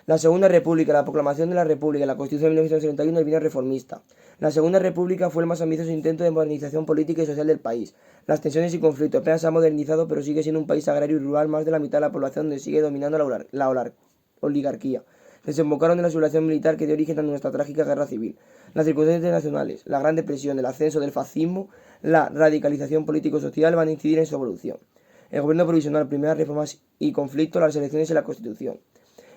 La Segunda República, la proclamación de la República y la Constitución de 1931 el bien reformista. La Segunda República fue el más ambicioso intento de modernización política y social del país. Las tensiones y conflictos apenas se han modernizado, pero sigue siendo un país agrario y rural. Más de la mitad de la población donde sigue dominando la oligarquía. Desembocaron en la sublevación militar que dio origen a nuestra trágica guerra civil. Las circunstancias internacionales, la Gran Depresión, el ascenso del fascismo, la radicalización político-social van a incidir en su evolución. El gobierno provisional, primeras reformas y conflictos, las elecciones y la Constitución.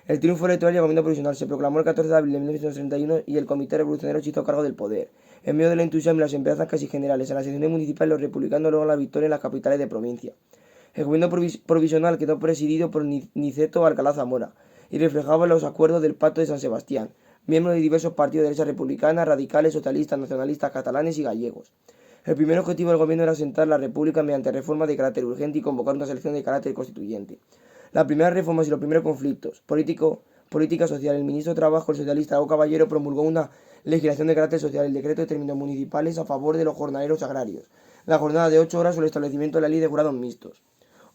El triunfo electoral y el gobierno provisional se proclamó el 14 de abril de 1931 y el Comité Revolucionario se hizo cargo del poder. En medio del entusiasmo y las esperanzas casi generales, en las elecciones municipales los republicanos lograron la victoria en las capitales de provincia. El gobierno provisional quedó presidido por Niceto Alcalá Zamora y reflejaba los acuerdos del Pacto de San Sebastián, miembros de diversos partidos de derecha republicana, radicales, socialistas, nacionalistas, catalanes y gallegos. El primer objetivo del gobierno era asentar la república mediante reformas de carácter urgente y convocar una elección de carácter constituyente. Las primeras reformas y los primeros conflictos política social. El ministro de Trabajo, el socialista Hugo Caballero, promulgó una legislación de carácter social, el decreto de términos municipales a favor de los jornaleros agrarios, la jornada de 8 horas o el establecimiento de la ley de jurados mixtos.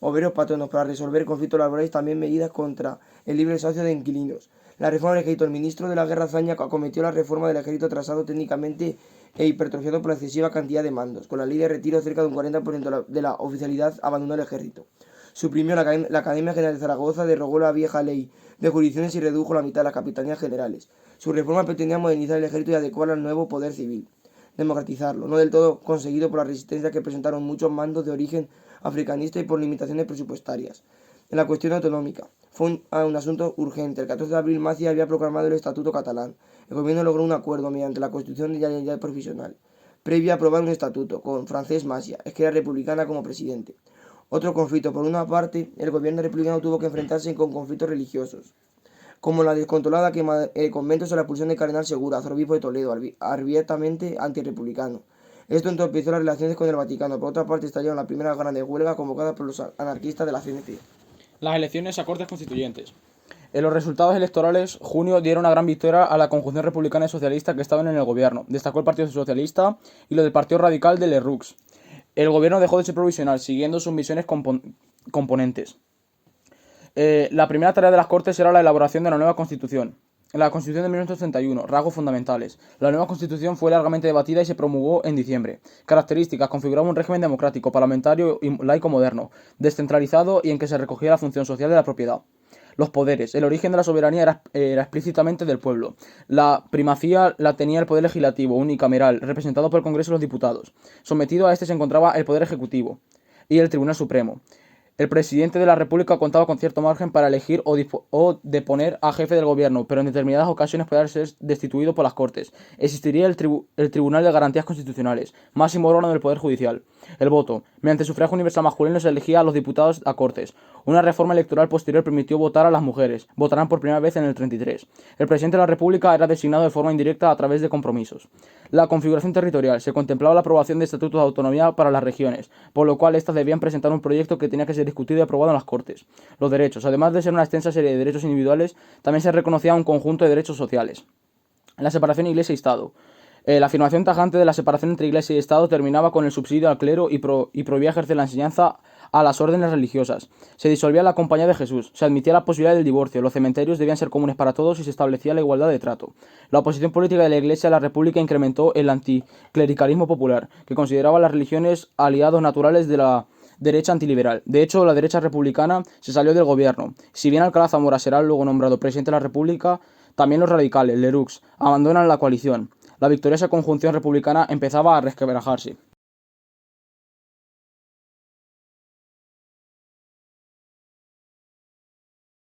Obreros patronos para resolver conflictos laborales, también medidas contra el libre desahucio de inquilinos. La reforma del ejército. El ministro de la Guerra Zaña acometió la reforma del ejército atrasado técnicamente e hipertrofiado por la excesiva cantidad de mandos. Con la ley de retiro, cerca de un 40% de la oficialidad abandonó el ejército. Suprimió la Academia General de Zaragoza, derogó la vieja ley de jurisdicciones y redujo la mitad de las capitanías generales. Su reforma pretendía modernizar el ejército y adecuarlo al nuevo poder civil, democratizarlo, no del todo conseguido por la resistencia que presentaron muchos mandos de origen africanista y por limitaciones presupuestarias. En la cuestión autonómica, fue un asunto urgente. El 14 de abril Macià había proclamado el Estatuto Catalán. El gobierno logró un acuerdo mediante la Constitución de la Generalitat Provisional, previa a aprobar un estatuto, con Francesc Macià, Esquerra Republicana, como presidente. Otro conflicto. Por una parte, el gobierno republicano tuvo que enfrentarse con conflictos religiosos, como la descontrolada quema de conventos o la expulsión de Cardenal Segura, arzobispo de Toledo, abiertamente antirrepublicano. Esto entorpeció las relaciones con el Vaticano. Por otra parte, estallaron las primeras grandes huelgas convocadas por los anarquistas de la CNT. Las elecciones a Cortes Constituyentes. En los resultados electorales, junio dieron una gran victoria a la conjunción republicana y socialista que estaban en el gobierno. Destacó el Partido Socialista y lo del Partido Radical de Lerroux. El gobierno dejó de ser provisional, siguiendo sus misiones componentes. La primera tarea de las Cortes era la elaboración de una nueva Constitución. En la Constitución de 1931, rasgos fundamentales. La nueva Constitución fue largamente debatida y se promulgó en diciembre. Características: configuraba un régimen democrático, parlamentario y laico moderno, descentralizado y en que se recogía la función social de la propiedad. Los poderes. El origen de la soberanía era explícitamente del pueblo. La primacía la tenía el poder legislativo, unicameral, representado por el Congreso de los Diputados. Sometido a este se encontraba el poder ejecutivo y el Tribunal Supremo. El presidente de la República contaba con cierto margen para elegir o deponer a jefe del gobierno, pero en determinadas ocasiones podía ser destituido por las Cortes. Existiría el Tribunal de Garantías Constitucionales, máximo órgano del Poder Judicial. El voto. Mediante sufragio universal masculino se elegía a los diputados a Cortes. Una reforma electoral posterior permitió votar a las mujeres. Votarán por primera vez en el 33. El presidente de la República era designado de forma indirecta a través de compromisos. La configuración territorial. Se contemplaba la aprobación de estatutos de autonomía para las regiones, por lo cual éstas debían presentar un proyecto que tenía que ser discutido y aprobado en las Cortes. Los derechos. Además de ser una extensa serie de derechos individuales, también se reconocía un conjunto de derechos sociales. La separación Iglesia y Estado. La afirmación tajante de la separación entre Iglesia y Estado terminaba con el subsidio al clero y prohibía ejercer la enseñanza a las órdenes religiosas. Se disolvía la Compañía de Jesús, se admitía la posibilidad del divorcio, los cementerios debían ser comunes para todos y se establecía la igualdad de trato. La oposición política de la Iglesia a la República incrementó el anticlericalismo popular, que consideraba las religiones aliados naturales de la derecha antiliberal. De hecho, la derecha republicana se salió del gobierno. Si bien Alcalá Zamora será luego nombrado presidente de la República, también los radicales, Lerroux, abandonan la coalición. La victoriosa conjunción republicana empezaba a resquebrajarse.